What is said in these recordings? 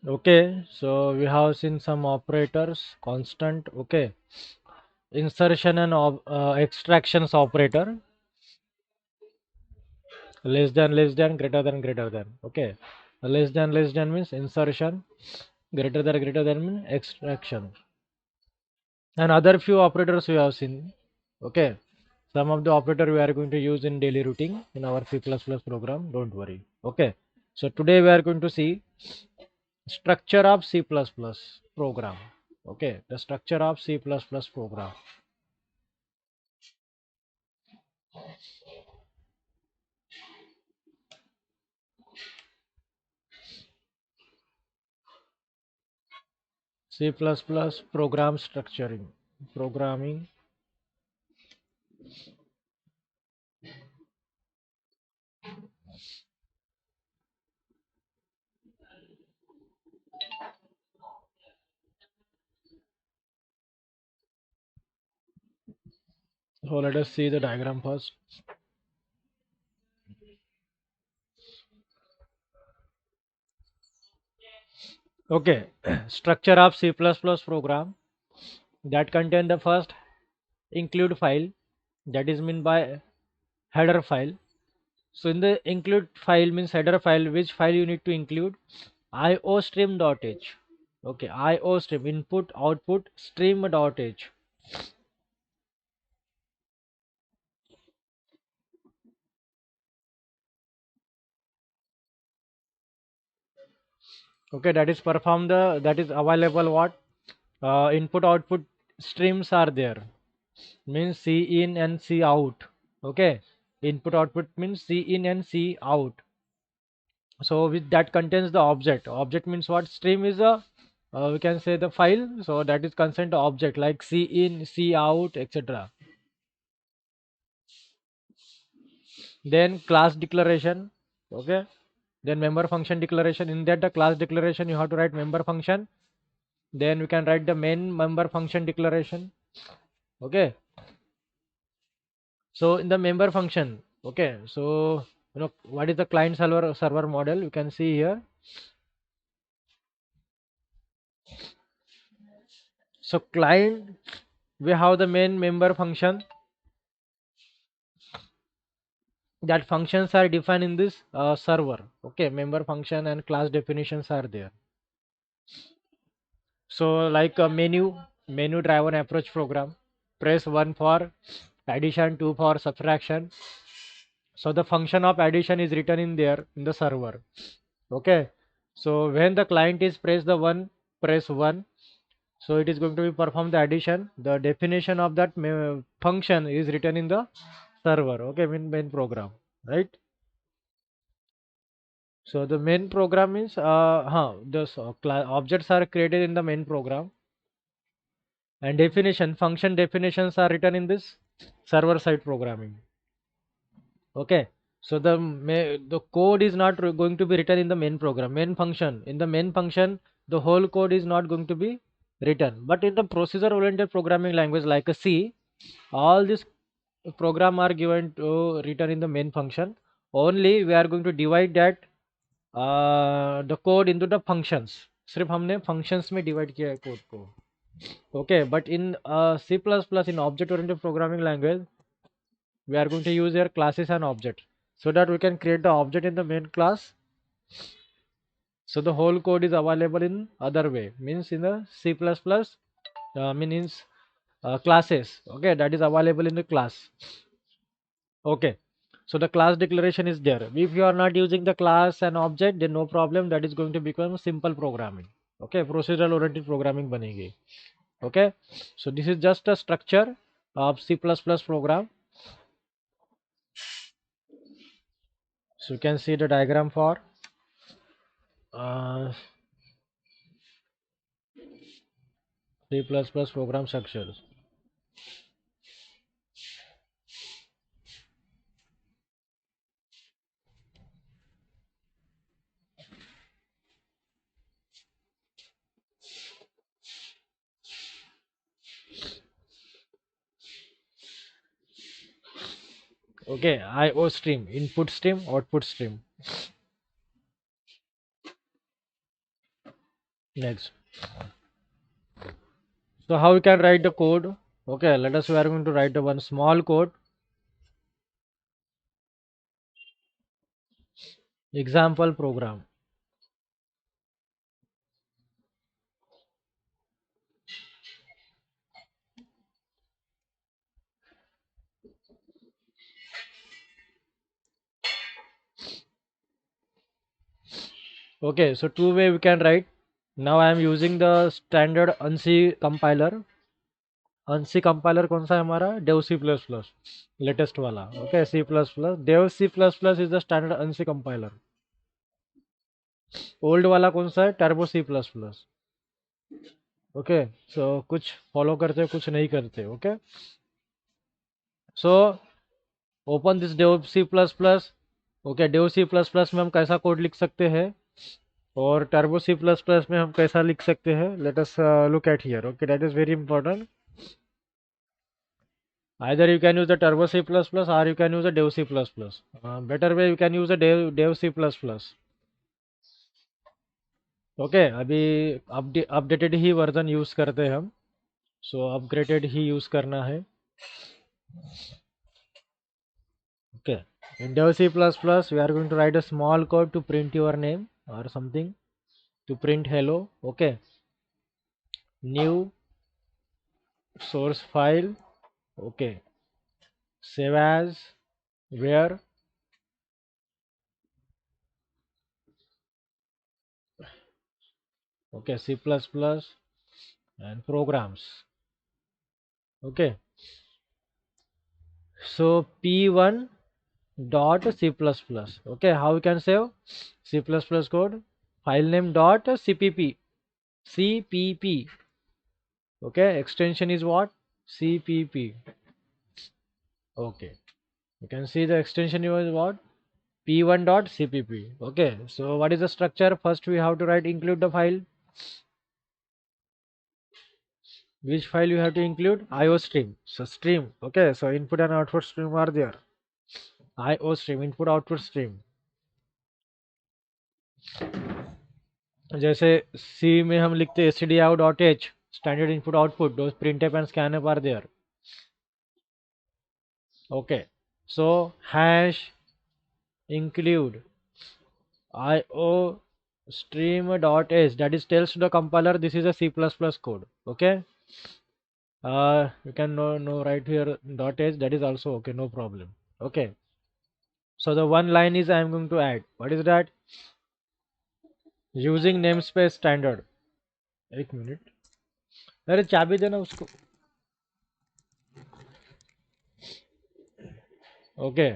Okay, so we have seen some operators, constant, okay, insertion and extractions operator, less than, okay, less than means insertion, greater than means extraction, and other few operators we have seen, okay. Some of the operator we are going to use in daily routine in our C++ program, don't worry, okay. So today we are going to see structure of C++ program. Okay, the structure of C++ program. C++ program structuring. Programming. So let us see the diagram first. Okay, structure of C++ program that contain the first include file, that is mean by header file. So in the include file means header file, which file you need to include? iostream.h. Okay, iostream input output stream.h. Okay, that is perform the, that is available what, input output streams are there, means C in and C out. Okay, input output means C in and C out. So with that contains the object means what, stream is a, we can say the file, so that is concerned to object like C in, C out, etc. Then class declaration. Okay, then member function declaration. In that the class declaration you have to write member function, then we can write the main member function declaration. Okay, so in the member function, okay, so what is the client server model, you can see here. So client, we have the main member function, that functions are defined in this server. Okay, member function and class definitions are there. So like a menu driven approach program, press 1 for addition, 2 for subtraction. So the function of addition is written in there in the server. Okay, so when the client is press 1, so it is going to be perform the addition. The definition of that function is written in the server. Okay, main program, right? So the main program means the objects are created in the main program, and function definitions are written in this server side programming. Okay, so the code is not going to be written in the main program, main function. In the main function, the whole code is not going to be written. But in the procedure oriented programming language like a C, all this program are given to written in the main function. Only we are going to divide that the code into the functions. सिर्फ हमने functions में divide किया है code को. Okay, but in C++ in object oriented programming language, we are going to use here classes and objects, so that we can create the object in the main class. So the whole code is available in other way, means in the C++ means classes. Okay, that is available in the class. Okay, so the class declaration is there. If you are not using the class and object, then no problem, that is going to become simple programming. Okay, procedural oriented programming banegi. Okay, so this is just a structure of C++ program. So you can see the diagram for uh, C++ program structures. Okay, IO stream, input stream, output stream. Next, so how we can write the code? Okay, let us, we are going to write the one small code. Example program. Okay, so two way we can write. Now I am using the standard ANSI compiler. ANSI compiler कौन सा है हमारा? Dev C++, latest वाला. Okay, C++. Dev C++ is the standard ANSI compiler. Old वाला कौन सा है? Turbo C++. Okay, सो कुछ फॉलो करते कुछ नहीं करते. Okay, so open this Dev C plus plus. Okay, Dev C plus plus में हम कैसा कोड लिख सकते हैं और टर्बो सी प्लस प्लस में हम कैसा लिख सकते हैं? Let us look at here. Okay, that is very important. Either you can use the turbo C++ or you can use the dev C++. Better way you can use the dev C++. Okay, अभी updated ही version use करते हैं हम. सो upgraded ही use करना है. Okay, in Dev C++, we are going to write a small code to print your name or something, to print hello. Okay, new source file. Okay, save as, where. Okay, C++ and programs. Okay, so p1 dot C++. Okay, how we can save C++ code? File name dot cpp. Okay, extension is what? Cpp. Okay, you can see the extension is what? p1.cpp. Okay, so what is the structure? First we have to write include the file. Which file you have to include? IO stream. So stream. Okay, so input and output stream are there. IO stream, input output stream. जैसे C में हम लिखते stdout.h, standard input output, those printf and scanf are there. Okay, so hash include IO stream.h, that is tells to the compiler this is a C++ code. Okay, you can know right here .h, that is also okay, no problem. Okay, so the one line is I am going to add. What is that? Using namespace standard. एक minute, अरे चाबी देना उसको. Okay,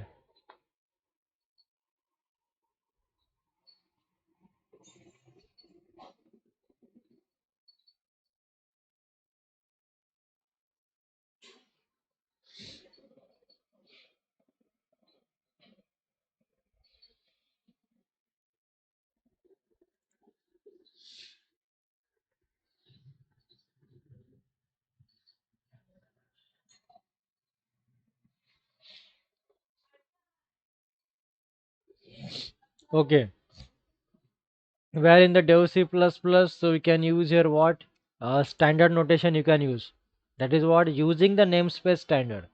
okay. Where in the dev C++, so we can use here what? Standard notation you can use. That is what? Using the namespace standard.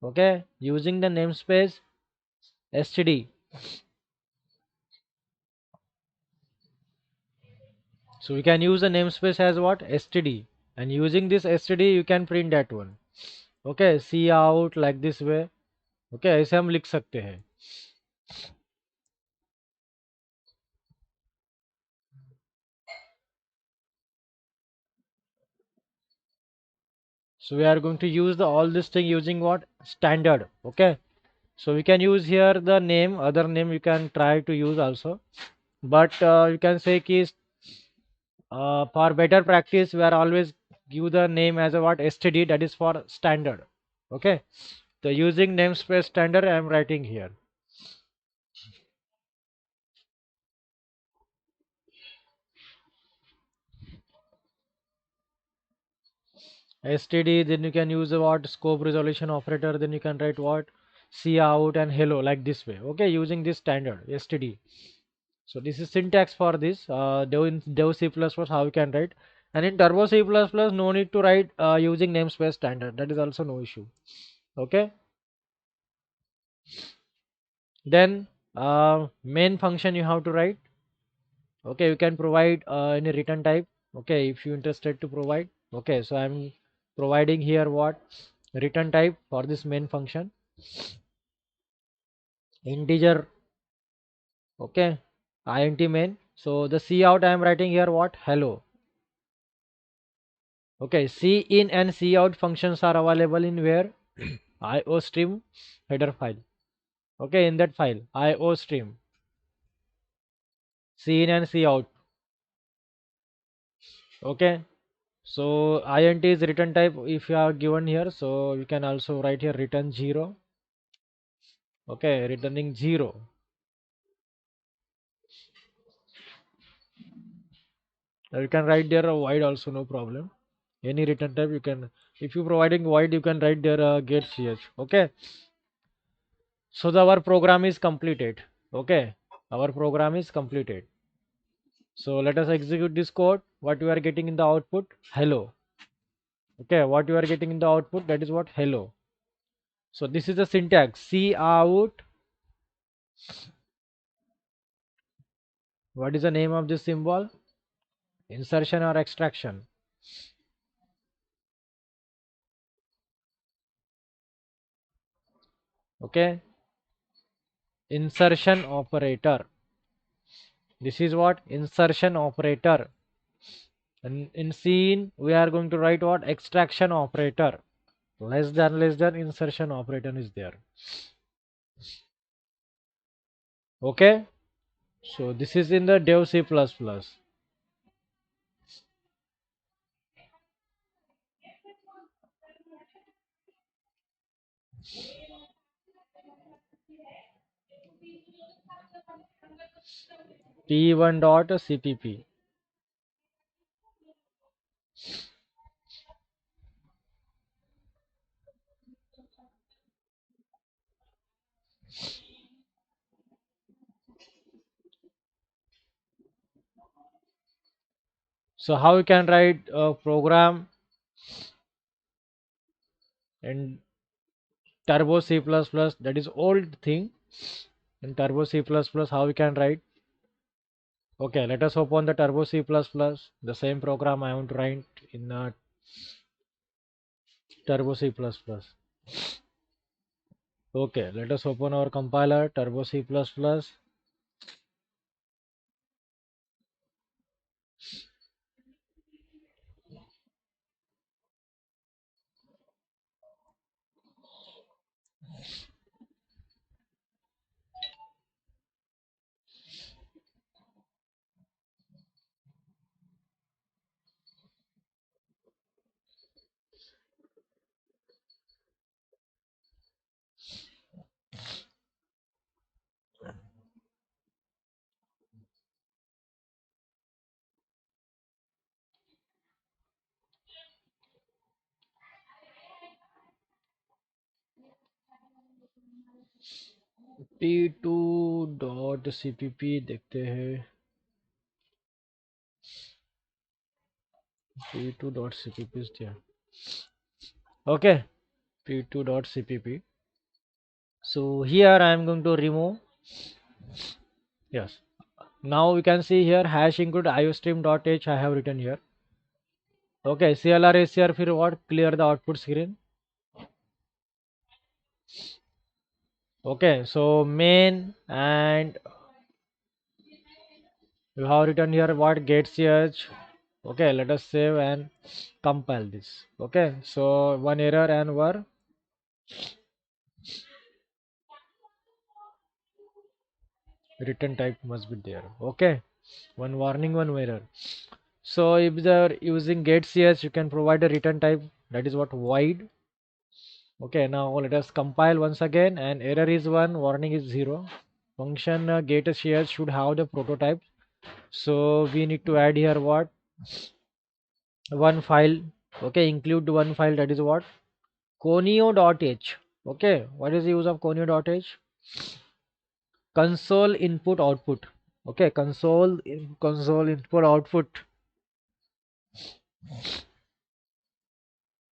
Okay, using the namespace std. So we can use the namespace as what? Std. And using this std you can print that one. Okay, see out like this way. Okay, ऐसे हम लिख सकते हैं. So we are going to use the all this thing using what? Standard. Okay, so we can use here the name, other name you can try to use also, but you can say keys for better practice we are always give the name as a what? Std, that is for standard. Okay, so using namespace standard I am writing here. Std, then you can use the what? Scope resolution operator, then you can write what? See out and hello like this way. Okay, using this standard std. So this is syntax for this dev C++ how you can write, and in turbo C++ no need to write using namespace standard, that is also no issue. Okay, then main function you have to write. Okay, you can provide any return type. Okay, if you interested to provide. Okay, so I'm providing here what return type for this main function, integer. Okay, int main. So the cout I am writing here what hello. Okay, in and cout functions are available in where iostream header file. Okay, in that file iostream in and cout. Okay, so int is return type if you are given here, so you can also write here return 0. Okay, returning 0. You can write there a void also, no problem. Any return type you can, if you providing void you can write there get ch. Okay, so our program is completed. Okay, our program is completed. So let us execute this code. What you are getting in the output? Hello. Okay, what you are getting in the output, that is what hello. So this is the syntax cout. What is the name of this symbol? Insertion or extraction? Okay, insertion operator. This is what insertion operator. And in scene we are going to write what extraction operator. Less than insertion operator is there. Okay, so this is in the dev C++. P1.cpp. So how you can write a program in turbo C++, that is old thing. In turbo C++ how we can write? Okay, let us open the turbo C++, the same program I want to write in turbo C++. Okay, let us open our compiler turbo C++. p2.cpp देखते हैं. p2.cpp is there. Okay, p2.cpp. So here I am going to remove. Yes, now we can see here hash include iostream.h I have written here. Okay, clr acr फिर what clear the output screen. Okay, so main and you have written here what get ch. Okay, let us save and compile this. Okay, so one error and one return type must be there. Okay, one warning, one error. So if they're using get ch, you can provide a return type, that is what void. Okay, now let us compile once again, and error is 1, warning is 0. Function get ch should have the prototype. So we need to add here what one file. Okay, include one file, that is what conio.h. Okay, what is the use of conio.h? Console input output. Okay, console input output.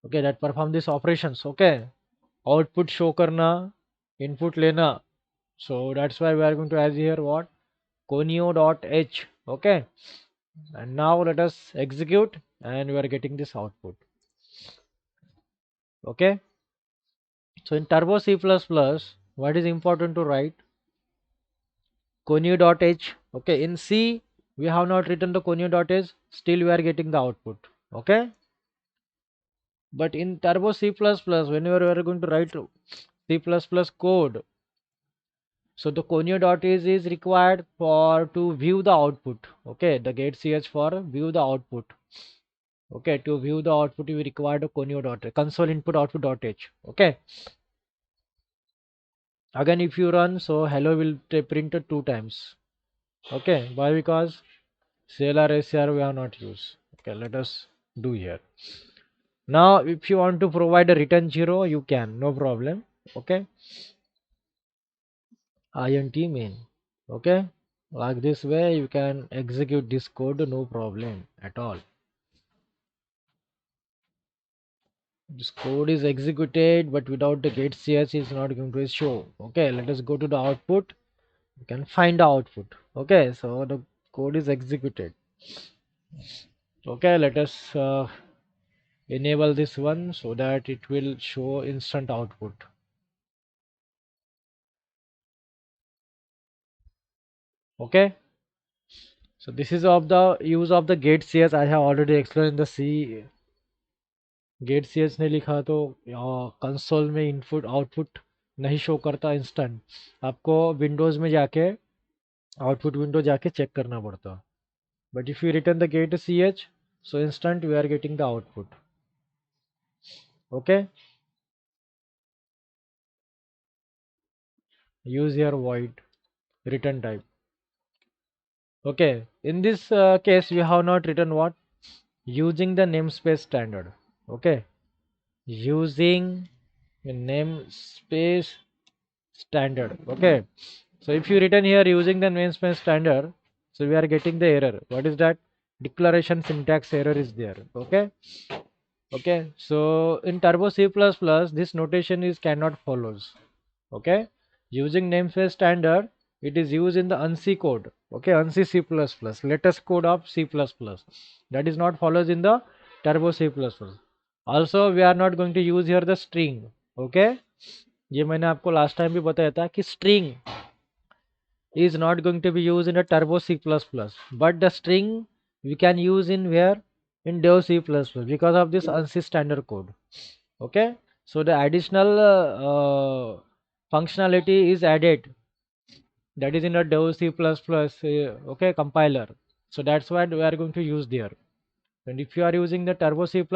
Okay, that perform these operations. Okay, output show karna, input lena. So that's why we are going to add here what conio.h. Okay, and now let us execute, and we are getting this output. Okay, so in turbo C++, what is important to write? Conio.h. Okay, in C we have not written the conio.h, still we are getting the output. Okay, but in turbo C++, whenever we are going to write C++ code, so the conio.h is required for to view the output. Okay, the get ch for view the output. Okay, to view the output we require the conio.h, console input output.h. Okay, again if you run, so hello will printed two times. Okay, why? Because CLR SCR we have not used. Okay, let us do here. Now if you want to provide a return 0, you can, no problem. Okay, int main. Okay, like this way you can execute this code, no problem at all. This code is executed, but without the get ch is not going to show. Okay, let us go to the output. You can find the output. Okay, so the code is executed. Okay, let us enable this one so that it will show instant output. Okay, so this is of the use of the get cs. I have already explained in the C. गेट सी एच ने लिखा तो console में input output नहीं show करता instant, आपको विंडोज़ में जाके आउटपुट विंडो जाके चेक करना पड़ता. But if you return the गेट सी एच, so instant we are getting the output. Okay, use your void return type. Okay, in this case we have not written what, using the namespace standard. Okay, using the namespace standard. Okay, so if you written here using the namespace standard, so we are getting the error. What is that? Declaration syntax error is there. Okay, okay, so in turbo C++ this notation is cannot follows. Okay, using namespace standard, it is used in the ANSI code. Okay, ANSI C++, latest code of C++, that is not follows in the turbo C++. Also we are not going to use here the string. Okay, ये मैंने आपको last time भी बताया था कि string is not going to be used in a turbo C++, but the string we can use in where, in dev C++, because of this ANSI standard code. Okay, so the additional functionality is added, that is in a dev C++, okay, compiler. So that's why we are going to use there. And if you are using the turbo C++,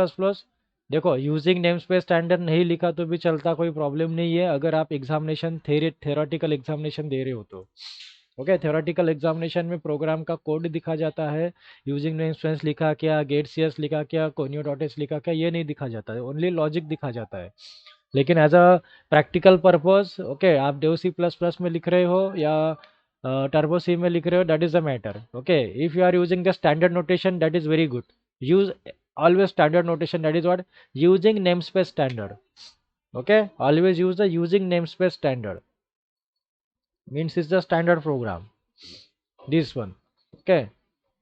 देखो using name space standard नहीं लिखा तो भी चलता, कोई problem नहीं है अगर आप एग्जामिनेशन थेरोटिकल एग्जामिनेशन दे रहे हो तो. ओके, थ्योरेटिकल एग्जामिनेशन में प्रोग्राम का कोड दिखा जाता है, यूजिंग नेम स्पेस लिखा क्या, गेट सी एस लिखा क्या, कोनियो डॉट एस लिखा क्या, ये नहीं दिखा जाता है, ओनली लॉजिक दिखा जाता है. लेकिन as a practical purpose, okay, आप डेव सी प्लस प्लस में लिख रहे हो या टर्बो सी में लिख रहे हो, that is the matter. Okay, if you are using the standard notation, that is very good. Use always standard notation, that is what, using namespace standard. Okay, always use the using namespace standard, means it's the standard program, this one. Okay,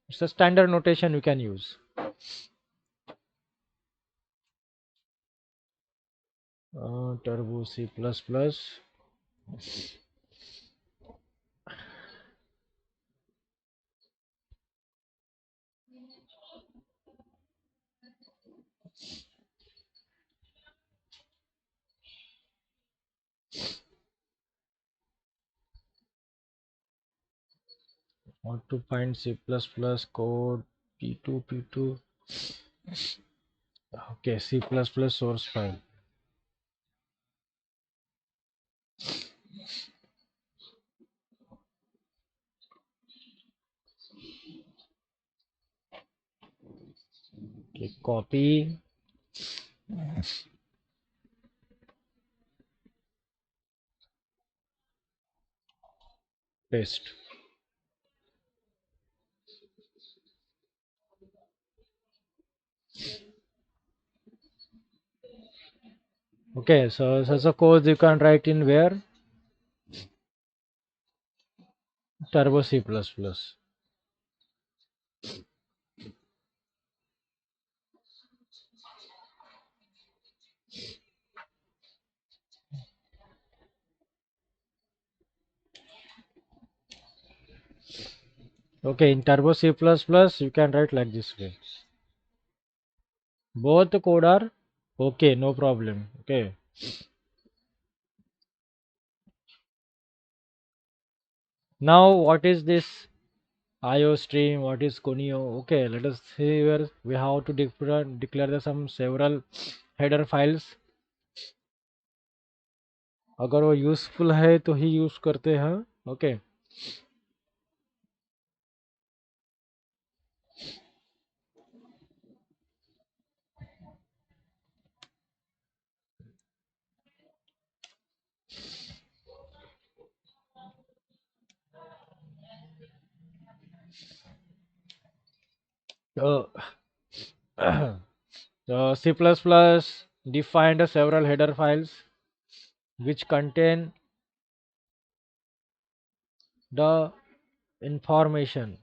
it's a standard notation you can use. Turbo C++, how to find C++ code, p2. Okay, C++ source file. Okay, copy, paste. Okay, so such a code you can write in where? Turbo C++. Okay, in Turbo C++ you can write like this way. Both code are okay, no problem. Okay. Now what is this IO stream? What is Conio? Okay, let us see where we have to declare some several header files. अगर वो useful है तो ही use करते हैं. Okay. So, so C++ defined several header files which contain the information,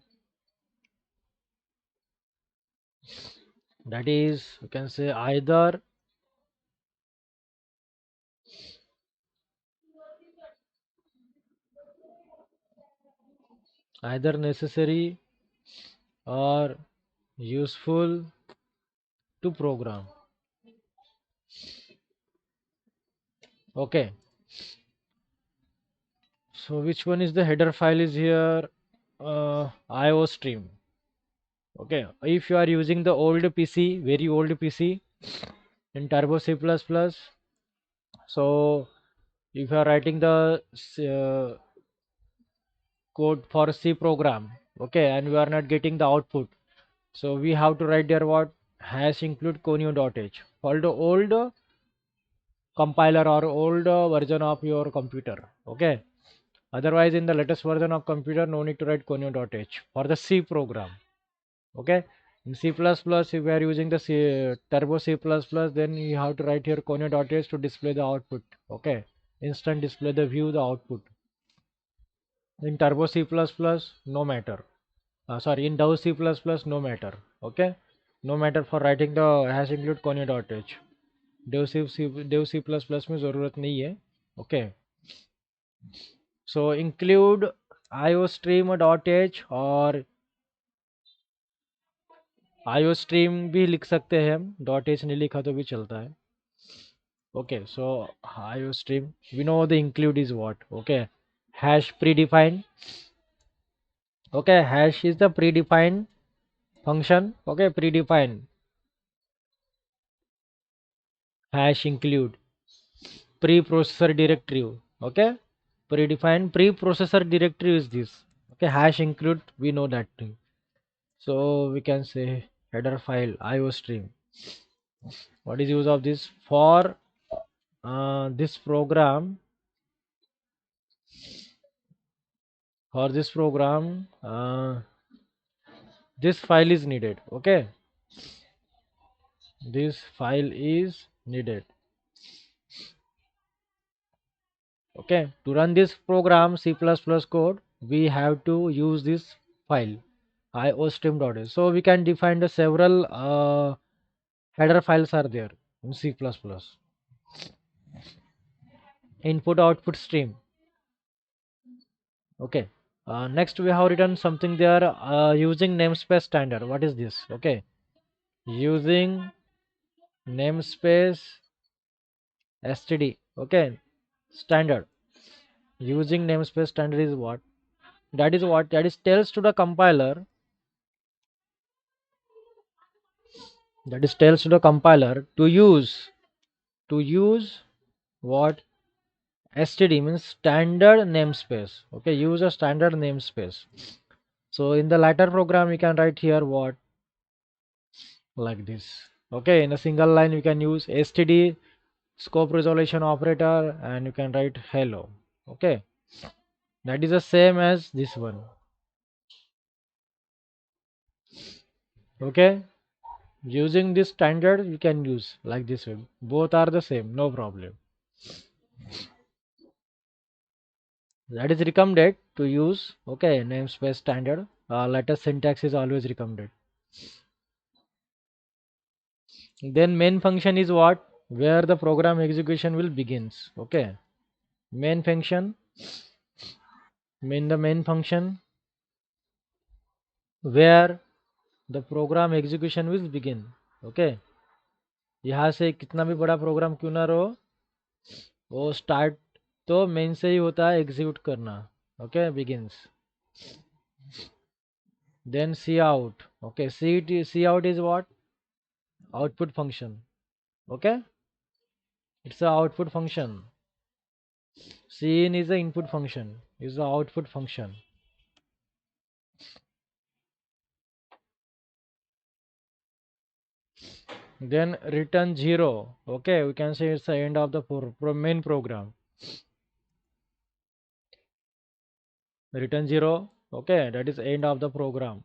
that is you can say either necessary or useful to program. Okay, so which one is the header file is here? IO stream. Okay, if you are using the old PC, very old PC in Turbo C++, so if you are writing the code for C program, okay, and we are not getting the output, so we have to write there what hash include conio.h for the old compiler or old version of your computer. Okay, otherwise in the latest version of computer no need to write conio.h for the C program. Okay, in C++ if we are using the turbo C++, then you have to write here conio.h to display the output. Okay, instant display the view the output. In turbo C++ no matter. Sorry, in Dove C++ no matter. Okay, no matter for writing the hash include conio.h. Dev C++ में ज़रूरत नहीं है. Okay, so include iostream.h और iostream भी लिख सकते हैं हम. .h नहीं लिखा तो भी चलता है. Okay, so iostream, we know the include is what. Okay, hash predefined. Okay, hash is the predefined function. Okay, predefined hash include preprocessor directory. Okay, predefined preprocessor directory is this. Okay, hash include, we know that thing. So we can say header file iostream. What is use of this for this program? For this program, this file is needed. Okay, this file is needed. Okay, to run this program C++ code, we have to use this file iostream.h. So we can define the several header files are there in C++. Input output stream. Okay, next we have written something there using namespace standard. What is this? Okay, using namespace std. Okay, standard. Using namespace standard is what? That is what? That is tells to the compiler. That is tells to the compiler to use what? std means standard namespace. Okay, use a standard namespace. So in the latter program you can write here what? Like this. Okay, in a single line you can use std scope resolution operator and you can write hello. Okay, that is the same as this one. Okay, Using this standard you can use like this way, both are the same, no problem. That is recommended to use. Okay, namespace standard. Latest syntax is always recommended. Then main function is what? Where the program execution will begins. Okay, main function, main function where the program execution will begin. Okay, यहाँ से कितना भी बड़ा programme क्यों ना रहो, वो start तो मेन से ही होता है एग्जीक्यूट करना. Okay, begins. Then see out. Okay, see out is what? Output function. Okay, it's a output function. Cin is the input function, is the output function. Then return 0. Okay, we can say it's the end of the main program. Return 0. Okay, that is end of the program.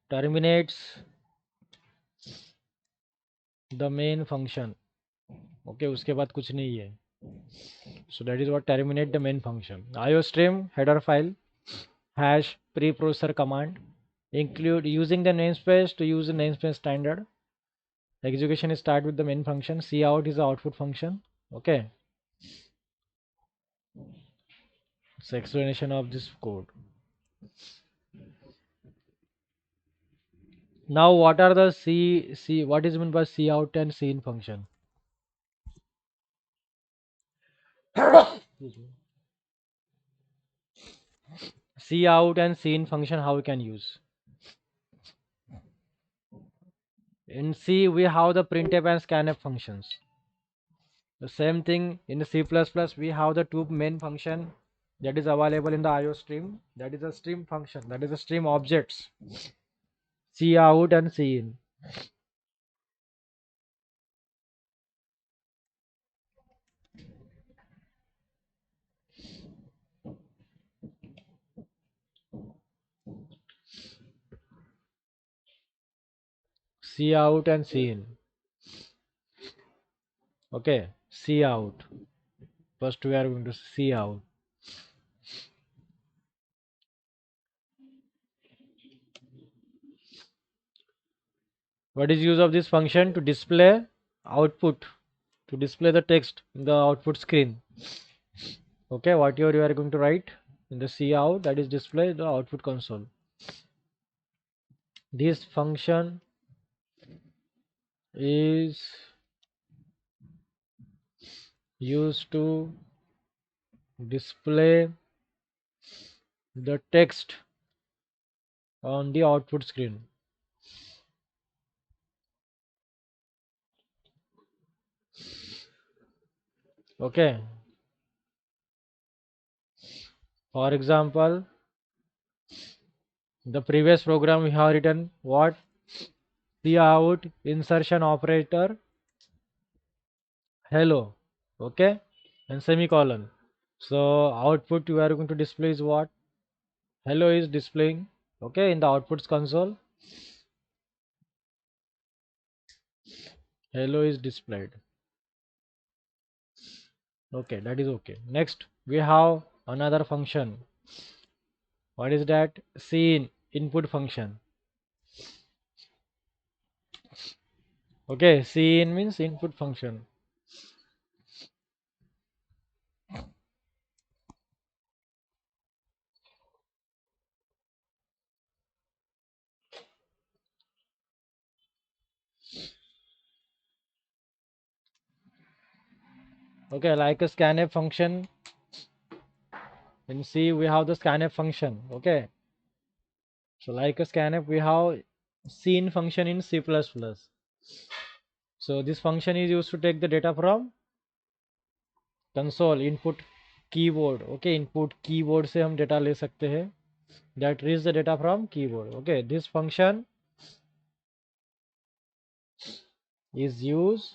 Terminates the main function. Okay, उसके बाद कुछ नहीं है. So that is what terminate the main function. IOStream header file hash preprocessor command include using the namespace to use the namespace standard. Execution is start with the main function. Cout is the output function. Okay, it's explanation of this code. Now what are the what is meant by cout and cin function? Cout and cin function, how we can use? In C we have the printf and scanf functions. The same thing in C++ we have the two main function that is available in the IO stream. That is a stream function, that is a stream objects. Cout and cin. Cout and cin. Okay, cout. First we are going to see out. What is use of this function? To display output, to display the text in the output screen. Okay, whatever you are going to write in the cout, that is display the output console. This function is used to display the text on the output screen. Okay, for example, the previous program we have written what? Cout insertion operator hello. Okay, and semicolon. So output you are going to display is what? Hello is displaying. Okay, in the outputs console, hello is displayed. Okay, that is okay. Next we have another function. What is that? Cin input function. Okay, cin means input function. Okay, like a scanf function. In C we have the scanf function. Okay, so like a scanf we have cin function in C++. So this function is used to take the data from console input keyboard. Okay, input keyboard से हम data ले सकते हैं. That reads the data from keyboard. Okay, this function is used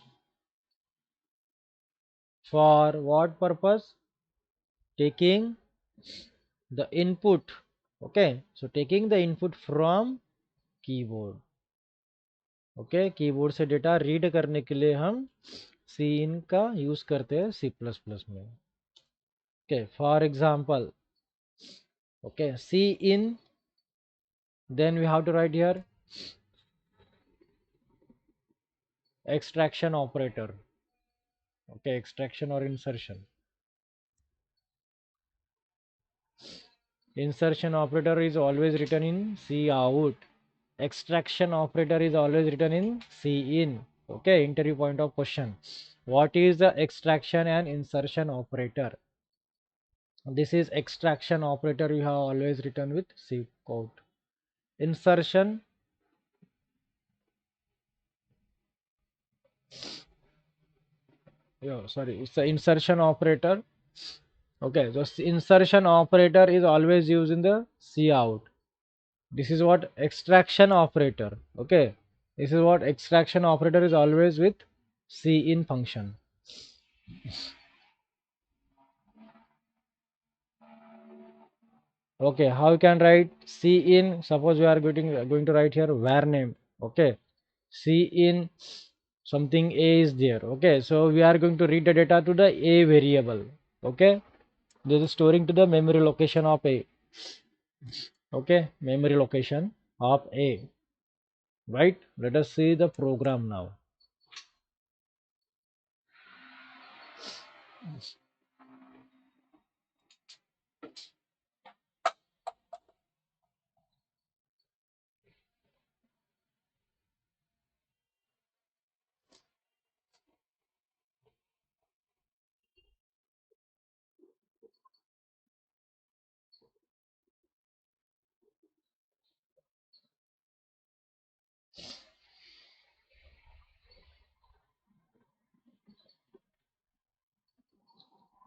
for what purpose? Taking the input. Okay, so taking the input from keyboard. Okay, keyboard से data read करने के लिए हम सी इन का यूज करते हैं सी प्लस प्लस में. Okay, for example, okay, cin, then we have to write here extraction operator. Okay, extraction or insertion. Insertion operator is always written in C out. Extraction operator is always written in C in. Okay, interview point of question. What is the extraction and insertion operator? This is extraction operator, you have always written with C out. Insertion, yeah, sorry, it's the insertion operator. Okay, so insertion operator is always used in the C out. This is what extraction operator. Okay, this is what extraction operator is always with C in function. Okay, how you can write C in? Suppose we are going to write here var name. Okay, C in something A is there. Okay, so we are going to read the data to the A variable. Okay, this is storing to the memory location of A. Okay, memory location of A. Right, let us see the program now.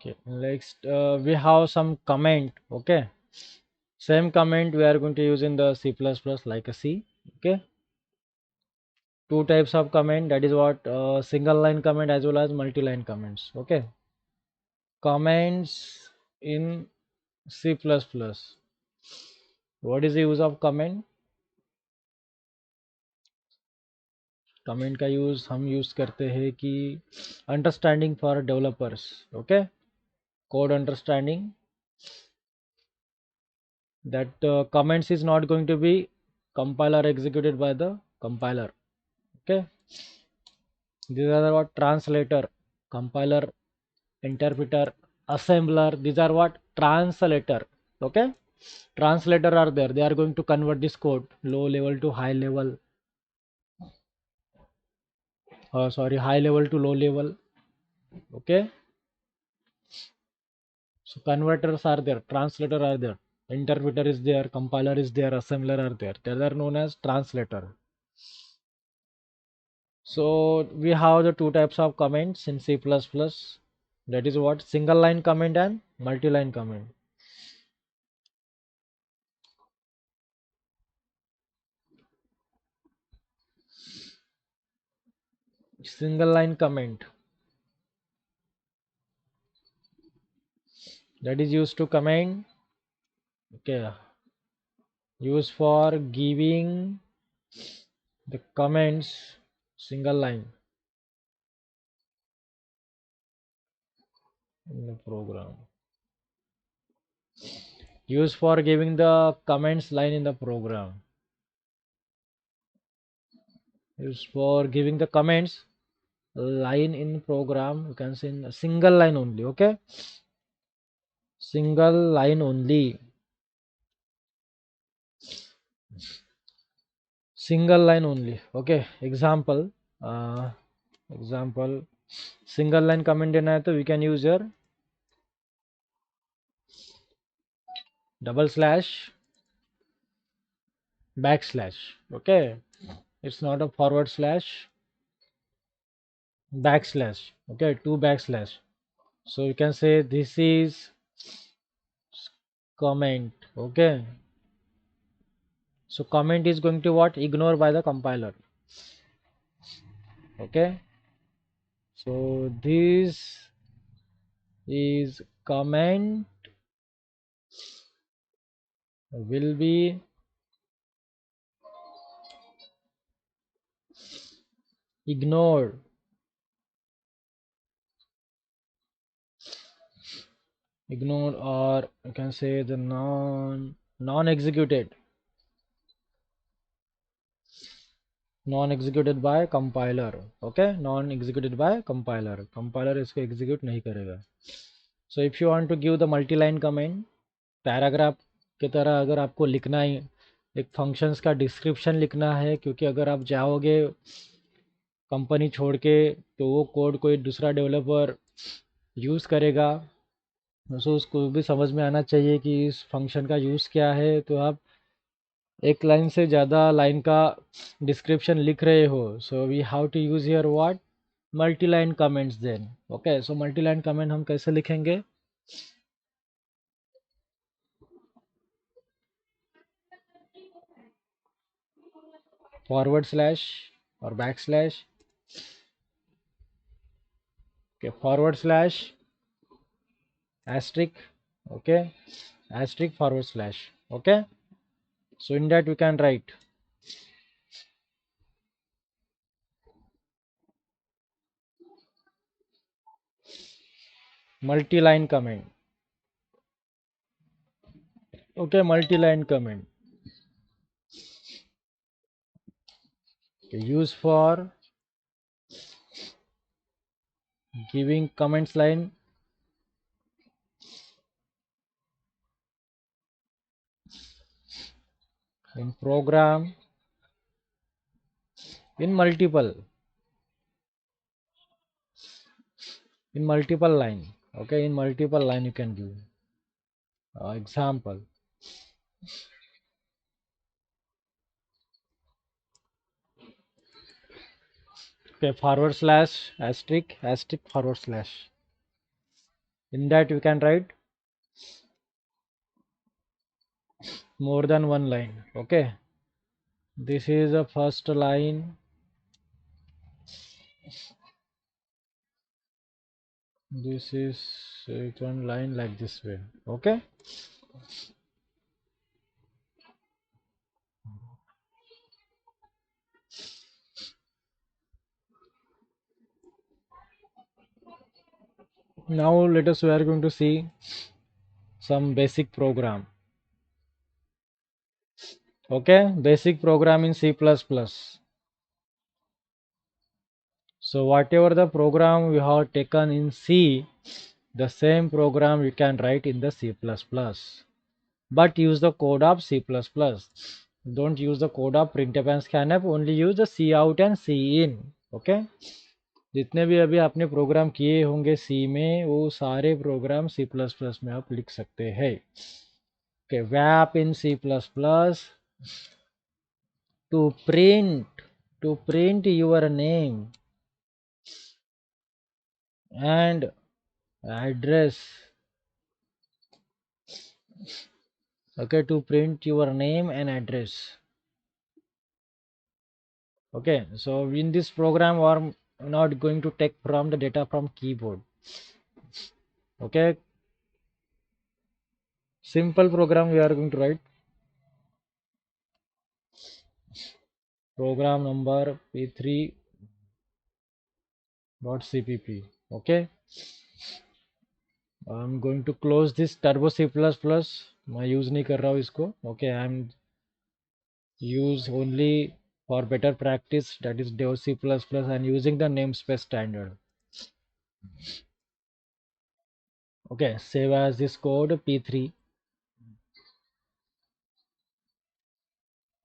Okay, next we have some comment. Okay, same comment we are going to use in the C++ like a C. Okay, two types of comment, that is what single line comment as well as multi-line comments. Okay, comments in C++. What is the use of comment? Comment का use हम use करते हैं कि understanding for developers. Okay, code understanding, that comments is not going to be compiler executed by the compiler. Okay, these are what translator, compiler, interpreter, assembler, these are what translator. Okay, translator are there, they are going to convert this code low level to high level, sorry, high level to low level. Okay, so converters are there, translator are there, interpreter is there, compiler is there, assembler are there, they are known as translator. So we have the two types of comments in C++, that is what single line comment and multi-line comment. Single line comment, that is used to comment. Okay, used for giving the comments single line in the program, used for giving the comments line in the program, used for giving the comments line in program, you can say in a single line only. Okay, single line only, single line only. Okay, example, uh, example, single line comment देना है तो we can use your double slash backslash. Okay, it's not a forward slash, backslash. Okay, two backslash, so you can say this is comment. Okay, so comment is going to what, ignore by the compiler. Okay, so this is comment will be ignored, ignored, or you can say the non-executed, non-executed by compiler. Okay, non-executed by compiler, compiler इसको execute नहीं करेगा. So if you want to give the multi-line comment, paragraph की तरह अगर आपको लिखना है, एक फंक्शंस का डिस्क्रिप्शन लिखना है, क्योंकि अगर आप जाओगे कंपनी छोड़ के तो वो कोड कोई दूसरा डेवलपर यूज़ करेगा, तो उसको भी समझ में आना चाहिए कि इस फंक्शन का यूज़ क्या है. तो आप एक लाइन से ज़्यादा लाइन का डिस्क्रिप्शन लिख रहे हो, so we how to use here what, multi line comments then. Okay, so multi line comment हम कैसे लिखेंगे? फॉरवर्ड स्लैश और back slash. okay, forward slash asterisk, okay, asterisk forward slash. Okay, so in that we can write multi-line comment. Okay, multi-line comment, okay, use for giving comments line in program in multiple line. Okay, in multiple line you can give example. Okay, forward slash asterisk asterisk forward slash. In that you can write more than one line. Okay, this is the first line, this is one line like this way. Okay, now let us, we are going to see some basic program. Okay, basic program in C++. So whatever the program we have taken in C, the same program you can write in the C++, but use the code of C++. Don't use the code of printf and scanf, only use the cout and cin. Okay, जितने भी अभी आपने programme किए होंगे सी में, वो सारे programme सी plus plus में आप लिख सकते हैं. Okay, wrap in C++ to print your name and address. Okay, to print your name and address. Okay, so in this program we are not going to take from the data from keyboard. Okay, simple program we are going to write. Program number p3.cpp. Okay, I'm going to close this turbo C++. मैं use नहीं कर रहा हूँ इसको. Okay, I'm use only for better practice, that is dev C++ and using the namespace standard. Okay, save as this code p3.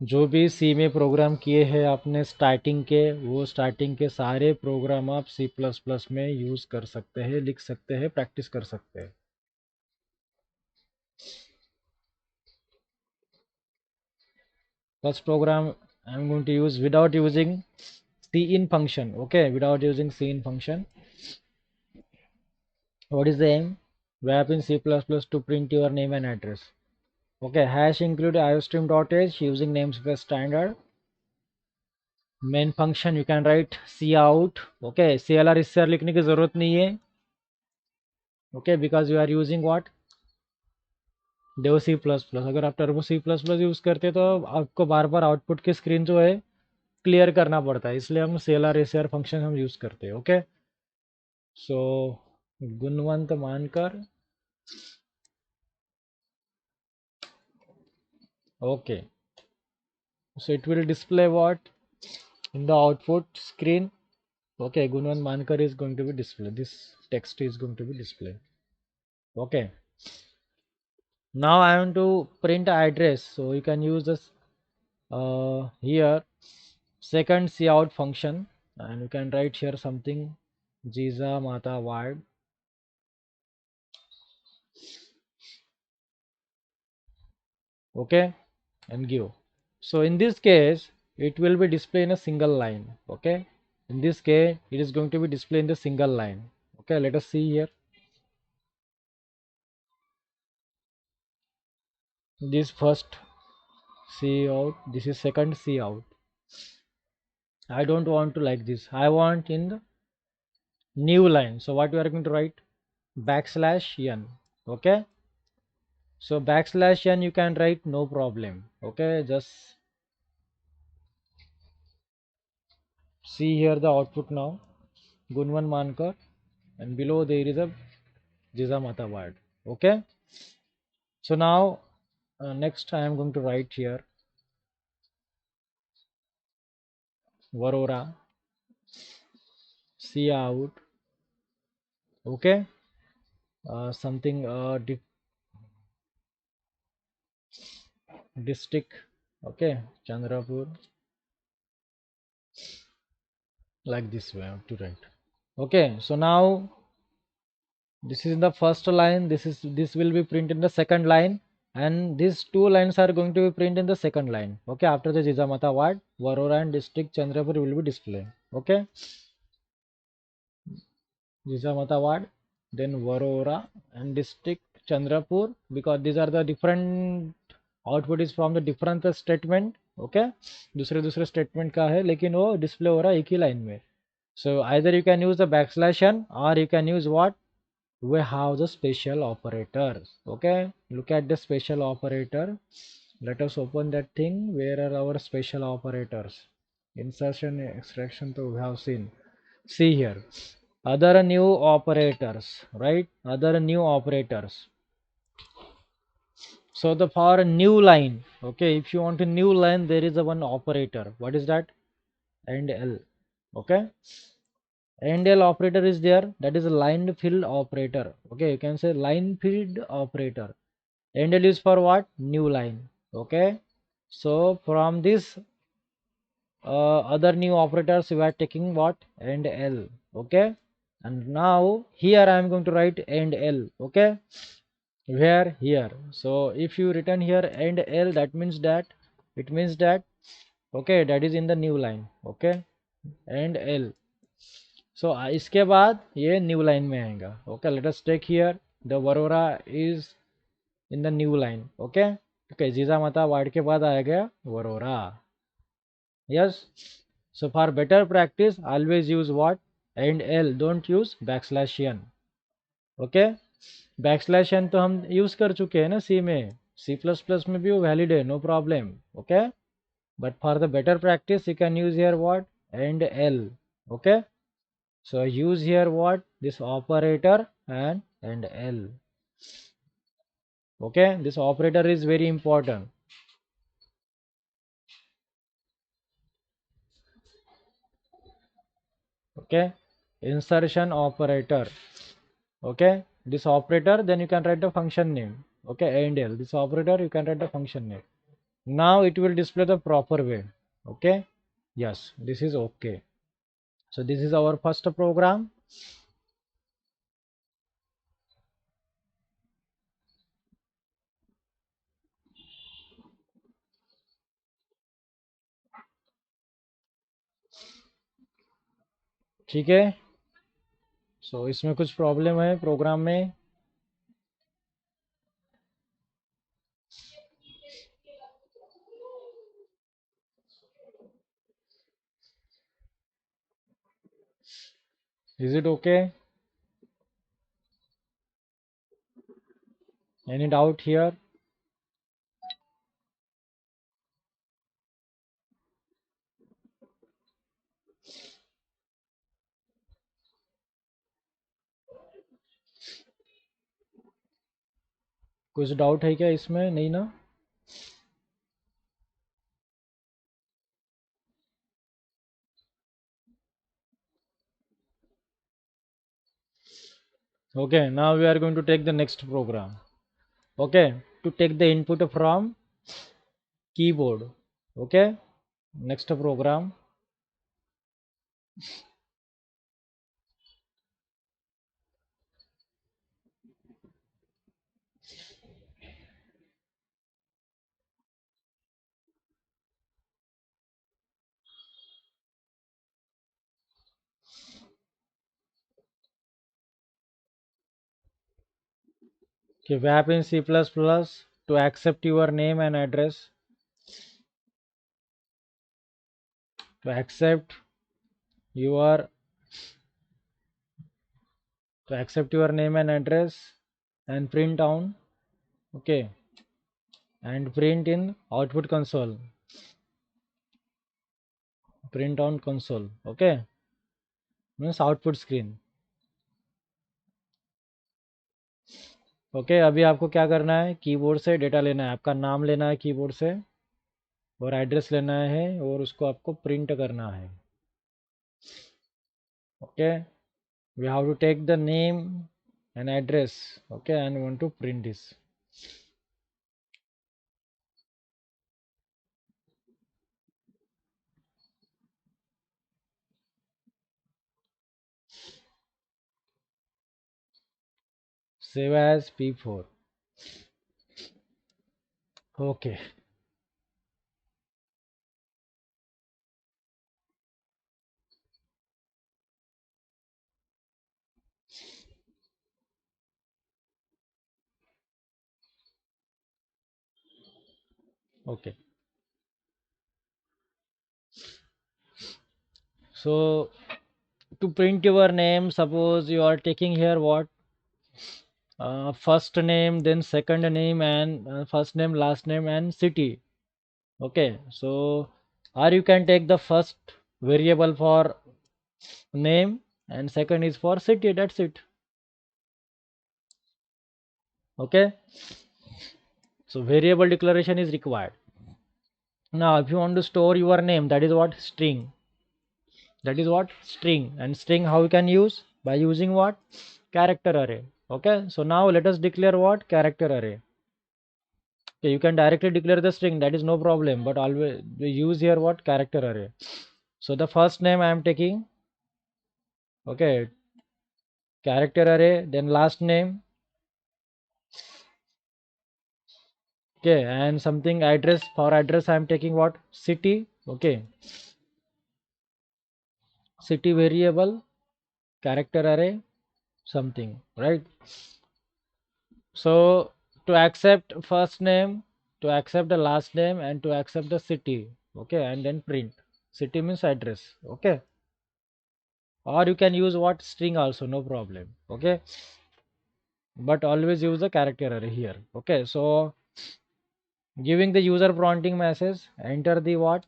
जो भी सी में programme किए हैं आपने स्टार्टिंग के, वो स्टार्टिंग के सारे प्रोग्राम आप सी प्लस प्लस में यूज कर सकते हैं, लिख सकते हैं, प्रैक्टिस कर सकते हैं. First program I am going to use without using cin function. Okay, without using cin function. What is the aim? Wrap in C++ to print your name and address. Okay, hash include iostream.h using namespace standard. Main function you can write cout. Okay, clr इससे लिखने की जरूरत नहीं है. Okay, because you are using what, dev C++. अगर आप turbo C++ use करते तो आपको बार बार आउटपुट की स्क्रीन जो है क्लियर करना पड़ता है, इसलिए हम CLR ACR फंक्शन हम यूज़ करते हैं. ओके, सो गुणवंत मानकर. Okay, so it will display what in the output screen. Okay, Gunwan Mankar is going to be displayed. This text is going to be displayed. Okay. Now I want to print address. So you can use this here second cout function, and you can write here something Jiza Mata word. Okay, and give. So in this case, it will be displayed in a single line. Okay. In this case, it is going to be displayed in the single line. Okay, let us see here. This first C out, this is second C out. I don't want to like this. I want in the new line. So what we are going to write? \n. Okay. So \n you can write, no problem. Okay. Just see here the output now. Gunwan Mankar, and below there is a Jizamata word. Okay. So now next I am going to write here Varora C out. Okay. Something district. Okay. Chandrapur. Like this way I have to write. Okay, so now this is in the first line, this will be printed in the second line, and these two lines are going to be printed in the second line. Okay, after the Jijamata word, Varora and district Chandrapur will be displayed. Okay, Jijamata word, then Varora and district Chandrapur, because these are the different output is from the different statement. Okay, दूसरे दूसरे statement का है, लेकिन वो display हो रहा है एक ही line में. So either you can use the \n or you can use what? We have the special operators. Okay, look at the special operator. Let us open that thing. Where are our special operators? Insertion, extraction, so we have seen. See here, other new operators, right? Other new operators. So the for a new line, okay, if you want a new line, there is a one operator. What is that? And L. Okay, and L operator is there, that is a line filled operator. Okay, you can say line filled operator. And L is for what? New line. Okay, so from this other new operators we are taking what? And L. Okay, and now here I am going to write and L. Okay, where? Here. So if you written here and L, that means that it means that okay, that is in the new line. Okay, and L. So इसके बाद ये new line में आएगा. Okay, let us take here the वरोरा is in the new line. Okay, okay, जीजा माता word के बाद आएगा वरोरा. Yes, so for better practice always use what? Endl, don't use \n. Okay, \n तो हम यूज कर चुके हैं ना सी में, C++ में भी वो वैलिड है, no problem. Okay, but for the better practice you can use here what? Endl. Okay, so use here what? This operator and L. Okay, this operator is very important. Okay, insertion operator. Okay, this operator, then you can write the function name. Okay, and L, this operator you can write the function name. Now it will display the proper way. Okay, yes, this is okay. So this is our first program. ठीक है, सो इसमें कुछ problem है programme में? Is it okay? Any doubt here? कुछ doubt है क्या इसमें? नहीं ना? Okay, now we are going to take the next program. Okay, to take the input from keyboard. Okay, next program. Okay, wrap in C++ to accept your name and address. To accept your name and address and print down. Okay, and print in output console. Print on console. Okay, means output screen. Okay अभी आपको क्या करना है, keyboard से data लेना है, आपका नाम लेना है कीबोर्ड से और एड्रेस लेना है और उसको आपको प्रिंट करना है. Okay we have to take the name and address. Okay, and want to print this. Save as p4. Okay. Okay, so to print your name, suppose you are taking here what, first name, then second name, and first name, last name, and city. Okay, so or you can take the first variable for name and second is for city, that's it. Okay, so variable declaration is required. Now if you want to store your name, that is what, string. That is what, string. And string how you can use, by using what, character array. Okay, so now let us declare what, character array. Okay, you can directly declare the string, that is no problem, but always we use here what, character array. So the first name I am taking, okay, character array, then last name, okay, and something address, for address I am taking what, city. Okay, city variable, character array, something, right? So to accept first name, to accept the last name, and to accept the city. Okay, and then print. City means address. Okay, or you can use what, string also, no problem. Okay, but always use the character array here. Okay, so giving the user prompting message, enter the what,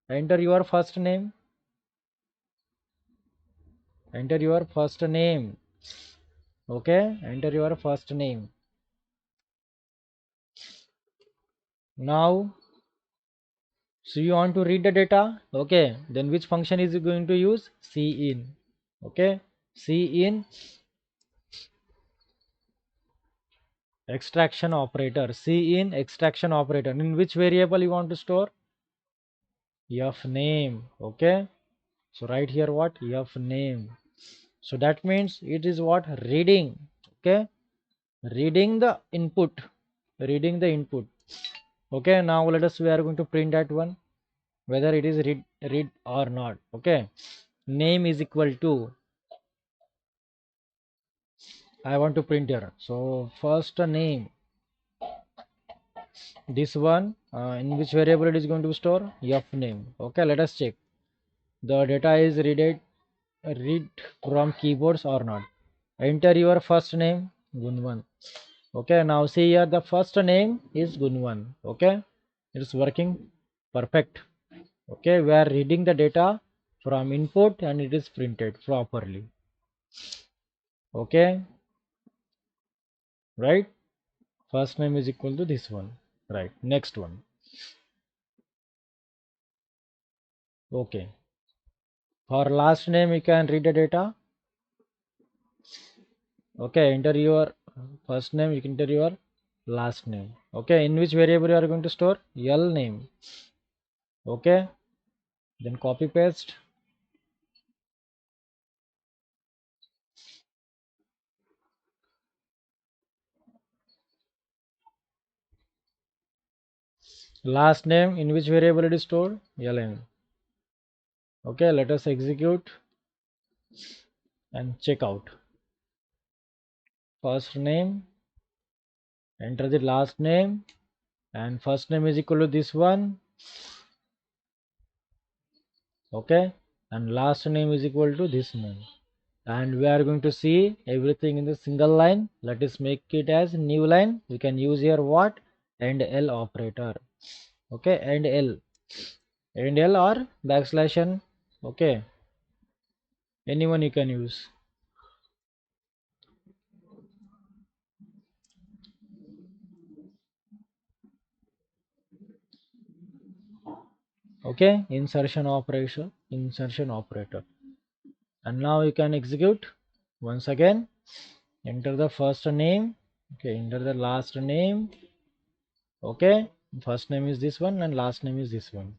enter your first name, enter your first name. Okay, enter your first name. Now so you want to read the data. Okay, then which function is it going to use, cin. Okay, cin extraction operator, cin extraction operator. In which variable you want to store, f name. Okay, so right here what, f name. So that means it is what, reading. Okay, reading the input, reading the input. Okay, now let us, we are going to print that one, whether it is read or not. Okay, name is equal to, I want to print here, so first name, this one, in which variable it is going to store, f name. Okay, let us check the data is read from keyboards or not. Enter your first name, Gunwan. Okay, now see here, the first name is Gunwan. Okay, it is working perfect. Okay, we are reading the data from input and it is printed properly. Okay, right? First name is equal to this one, right? Next one. Okay, for last name you can read the data. Okay, enter your first name, you can enter your last name. Okay, in which variable you are going to store? L name. Okay, then copy paste. Last name, in which variable it is stored? Ln. Okay, let us execute and check out. First name, enter the last name, and first name is equal to this one. Okay, and last name is equal to this name, and we are going to see everything in the single line. Let us make it as new line. We can use here what? And L operator. Okay, and L or backslash n. Okay, anyone you can use. Okay, insertion operator, and now you can execute once again. Enter the first name. Okay, enter the last name. Okay, first name is this one and last name is this one.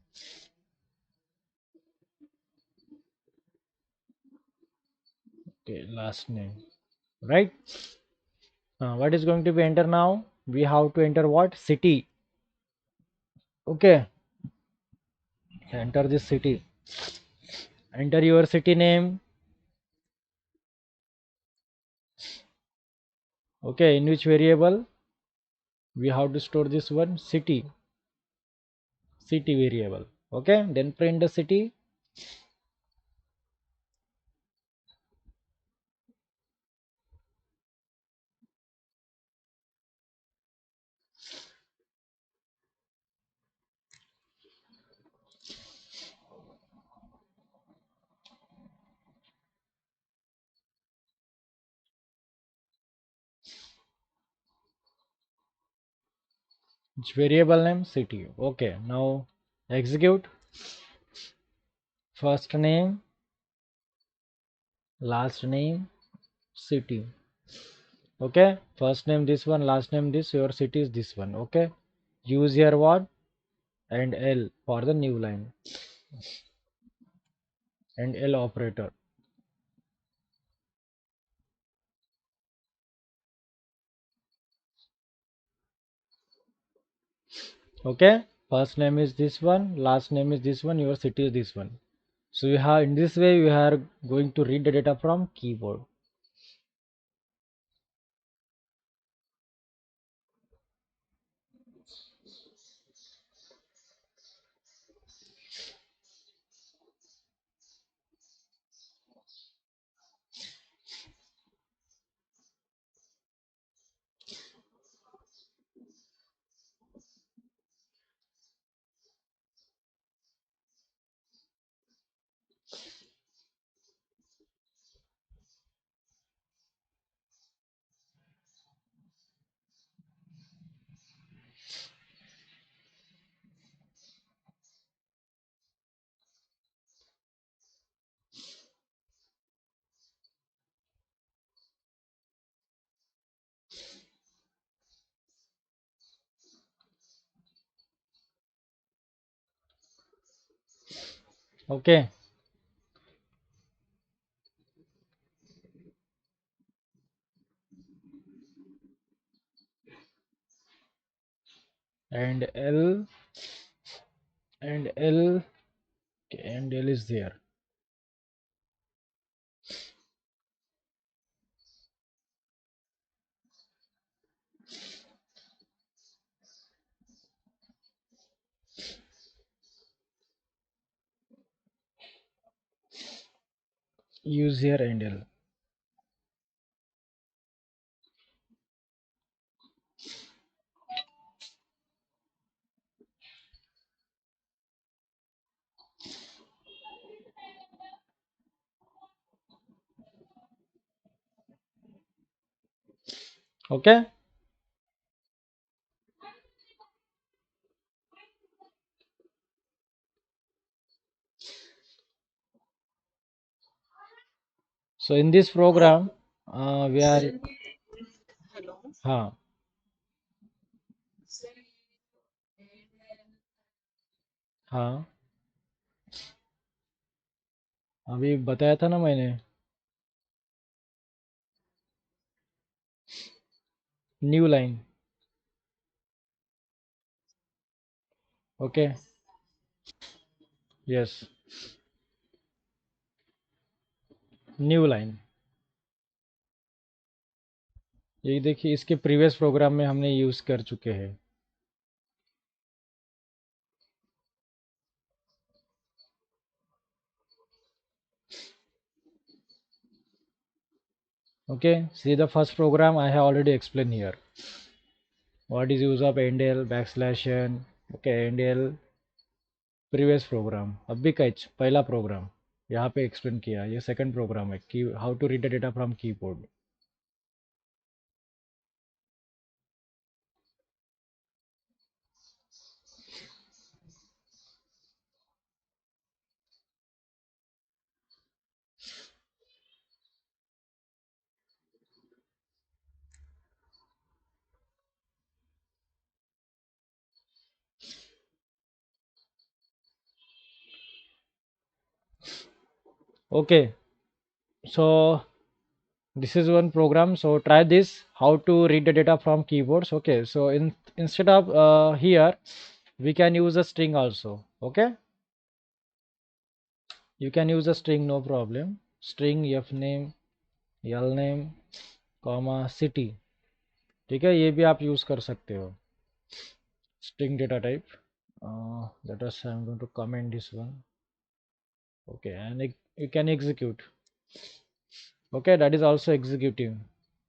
Okay, last name, right? What is going to be enter now? We have to enter what? City. Okay, enter this city. Enter your city name. Okay, in which variable we have to store this one? City variable. Okay, then print the city. Which variable name? City. Okay, now execute. First name, last name, city. Okay, first name this one, last name this, your city is this one. Okay, use here what? And L for the new line, and L operator. Okay, first name is this one, last name is this one, your city is this one. So you have, in this way you are going to read the data from keyboard. Okay, and L, and L, okay, and L is there. Use here and L. Okay, So in this program we are, हाँ हाँ अभी बताया था ना मैंने. New line. Okay. Yes. New line. ये देखिए इसके प्रीवियस प्रोग्राम में हमने यूज़ कर चुके हैं. Okay, see the first program I have already explained here. What is use of NDL backslash n. Okay, NDL previous program. अभी कैच पहला प्रोग्राम यहाँ पे एक्सप्लेन किया. ये सेकंड प्रोग्राम है कि how to read the data from keyboard. Okay, so this is one program. So try this. How to read the data from keyboards. Okay, so instead of here, we can use a string also. Okay, you can use a string, no problem. String f name, l name, comma city. ठीक है, ये भी आप use कर सकते हो. String data type. Let us, I'm going to comment this one. Okay, and you can execute. Okay, that is also executing.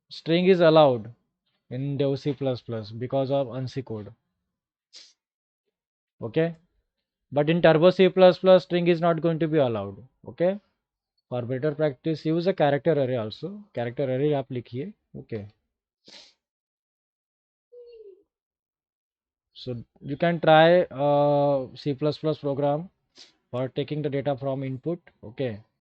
String is allowed in Dev C++ because of ANSI code. Okay, but in Turbo C++ string is not going to be allowed. Okay, for better practice use a character array also. Character array आप लिखिए. Okay, so you can try C++ program for taking the data from input. Okay,